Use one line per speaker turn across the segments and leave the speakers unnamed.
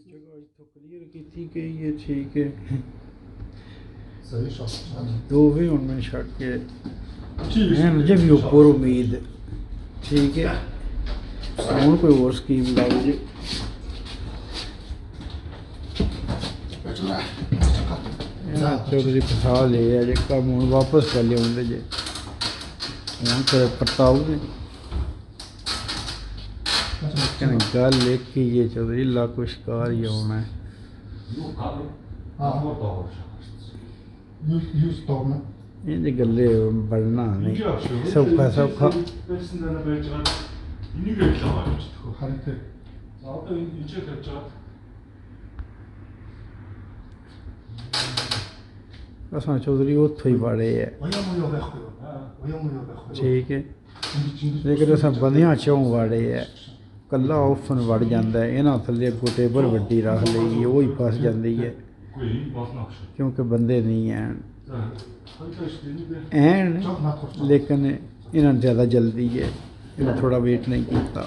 जगह इत्थों क्लीयर की गई है। ठीक है,
सही शॉट
दो भी उनमें छट के हैं मुझे भी ऊपर उम्मीद। ठीक है, हूँ कोई और स्कीम लग जे। चौधरी फसा ले जे कम हूँ वापस कर लिया जे हूँ फिर पटाऊ ने गल एक ही ये चौधरी लाखों शिकार ही होना है। ये गले बढ़ना नहीं सौखा सौखा असा चौधरी उतो ही बड़े है। ठीक है, लेकिन असा बंदियां चौं वाड़े है। कला ओफन वड़ जाता है, इन्हों थले अगों टेबल वड्डी रख ली वो ही फस जाती है क्योंकि बंदे नहीं हैं लेकिन इन्होंने ज़्यादा जल्दी है, इन्हें थोड़ा वेट नहीं किया।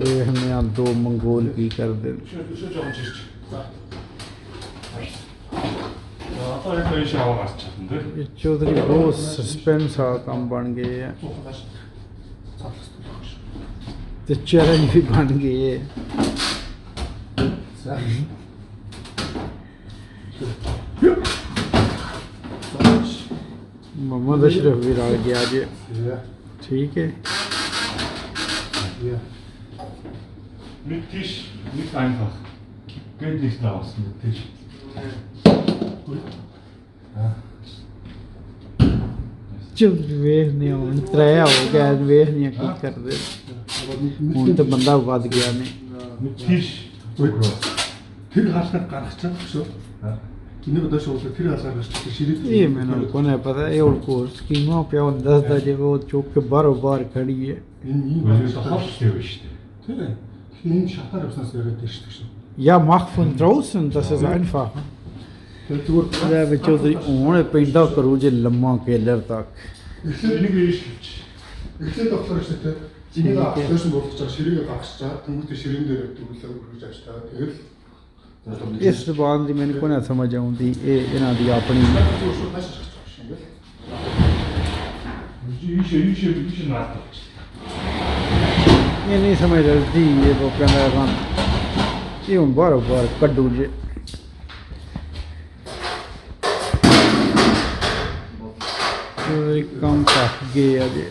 देखने दो मंगोल की कर दे। चौधरी बहुत सस्पेंस आ काम बन गए है तो चैलेंज भी बन गए है। मोहम्मद अशरफ भी रल गया आज। ठीक है,
Mit Tisch, nicht einfach. Geht nicht raus mit Tisch.
Chaudhary वेख नहीं हूँ त्रै हो गया वेख नहीं की कर दे हूँ तो बंदा वध गया ने।
Mit Tisch.
Тэр хаалт гаргачихсан шүү. Энийг одоо шууд тэр хасаар гаргачих ширээ.
ये मैंने को नहीं पता ये और कोर्स स्कीमा पे और 10 बजे वो चौक के बारो बार खड़ी है।
Böyle de hafif işte.
Тийм. Энэ шатаар явснаас яриад байна шүү.
Ja, mach von draußen, das ist einfach. Ja, wir Chaudhary ohne pinda करो जे लम्मा केलर तक।
Enig iş güç.
Эхлээд болохоор шүү дээ. Энийг авсан болгож байгаа ширээгээ гаргачаа. Тэнгүүтээ ширээн дээр төгөлөө хүргэж авчаа. Тэгэл
इस बात की मैंने को ना समझ आती इन्हों की अपनी ये नहीं समझ रही ये वो कहना काम ये हूँ बार बार कड्डू जे काम थक गए अजे।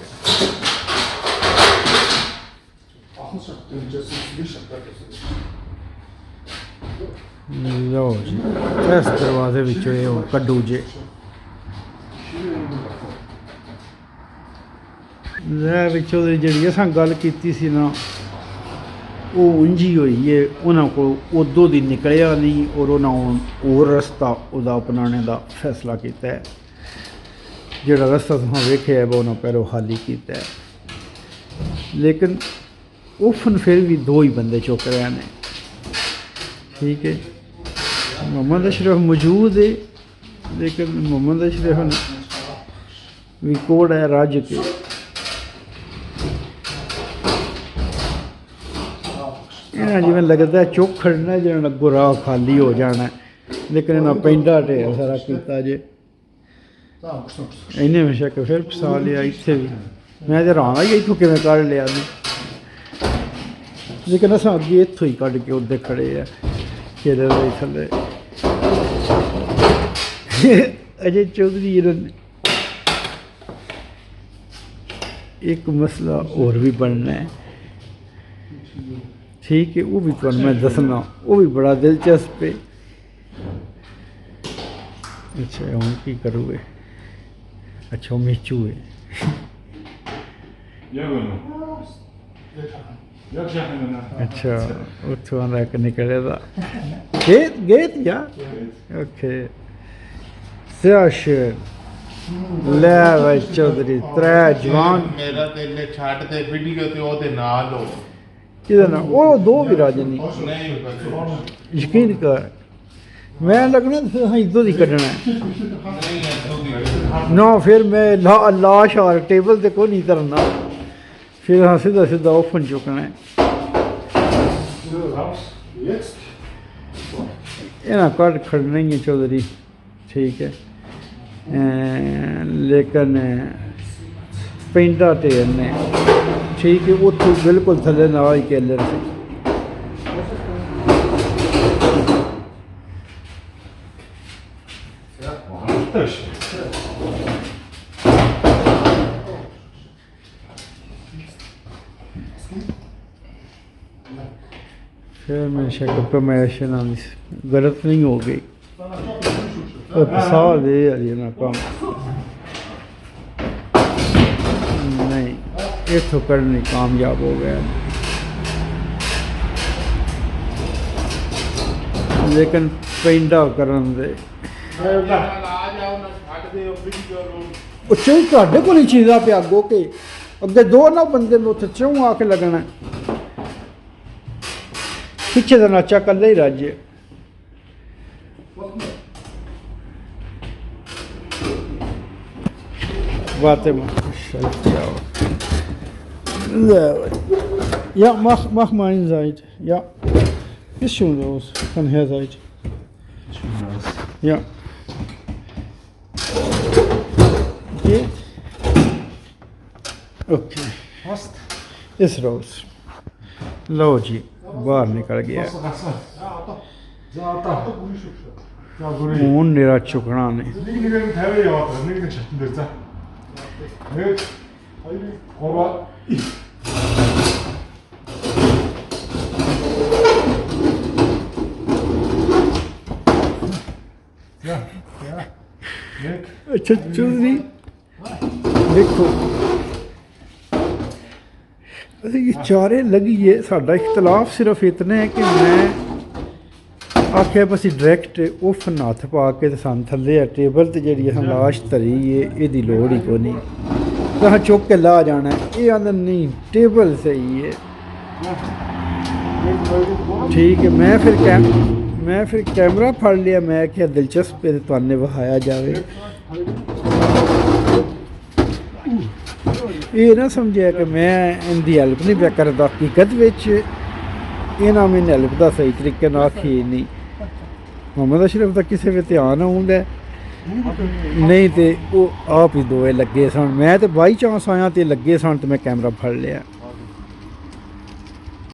लो जी इस दरवाजे विचों ये कड्डू जे चौधरी जी अस गल की सी ना वो उंजी हुई है उन्होंने को उदों की निकलिया नहीं और उन्होंने और रस्ता उदा अपनाने का फैसला किया है। जोड़ा रस्ता तुम वेख्या है वो उन्होंने पहलों खाली किया है लेकिन ओफन फिर भी दो ही बंदे चुक रहे हैं। ठीक है, मोहम्मद अशरफ मौजूद है लेकिन मोहम्मद अशरफ भी कोड है रज के। इन्हें जिमें लगता है चुक खड़ना जिन्हें अगों राह खाली हो जाना है लेकिन इन्हें पेंडा ढेर सारा किया जे इन्हें में शक फिर फसा लिया इतने भी मैं तो हैरान ही इतों किवें कढ़ लिया लेकिन अस अगे इतों ही कढ़ के उदे खड़े है केले थले। अजय चौधरी एक मसला और भी बनना है। ठीक है, वो भी तुहानू मैं दसना वो भी बड़ा दिलचस्प है। अच्छा हूँ की करोगे? अच्छा मिचू है अच्छा उतो एक निकले गेत गेत या ओके शाशिर ले भाई चौधरी त्रै जवान
मेरा तेले छाट दे वीडियो ते ओदे नाल हो
किधर ना वो दो भी राजे नहीं यकीन कर मैं लगना इधर ही कढ़ना है ना फिर मैं लाश और टेबल ते को नहीं करना फिर हाँ सीधा सीधा ओपन चुकना है।
Jetzt.
इन्हें कट खड़ना ही है चौधरी, ठीक है। लेकिन पेंटा ते ने ठीक है, उतो बिल्कुल थले ना ही केलर से फिर मैं शक पे मैं गलत नहीं हो गई। फसा दे अली ना काम नहीं, इथों करने कामयाब हो गया, लेकिन पेंडा करन दे
ਆ ਜਾਓ ਨਾ ਛੱਡ ਦੇ ਵੀਡੀਓ ਨੂੰ।
चौं ਤੁਹਾਡੇ ਕੋਲ ਹੀ ਚੀਜ਼ਾਂ ਪਿਆ ਅੱਗੋਂ ਕੇ ਅੱਗੇ ਦੋ ਨਾ ਬੰਦੇ ਨੂੰ ਉੱਥੇ ਚੌਂ ਆ ਕੇ ਲੱਗਣਾ, ਪਿੱਛੇ ਦਾ ਨਾਚਾ ਕੱਲੇ ਹੀ ਰਾਜੇ। Warte mal. Scheiße. Ja, mach mal eine Seite. Ja. Ist schon los. Von der Seite. Ja. Geht. Okay.
Passt.
Ist raus. लो जी, बाहर निकल गया। हूँ निरा चुकना ने अच्छा चौधरी देखो ये चारे लगी है। साडा इख्तलाफ सिर्फ इतना है कि मैं आख्या बस डायरैक्ट ओफन हत्थ पा के ते सन थल्ले टेबल ते जी लाश धरी है, ये लोड़ ही कोई नहीं, कहाँ चुक के ला जाना है। ये आंदा नहीं टेबल सही है, ठीक है। मैं फिर कैमरा फड़ लिया, मैं क्या दिलचस्प है तुहाने वहाया जाए। ये ना समझे कि मैं इनकी हेल्प नहीं पे करता, हकीकत इन्हें मैंने हेल्प का सही तरीके आखी नहीं। मोहम्मद अशरफ का किसी भी ध्यान आउंदा नहीं तो वो आप ही दोए लगे सन, मैं तो बाई चांस आया तो लगे सन तो मैं कैमरा फड़ लिया।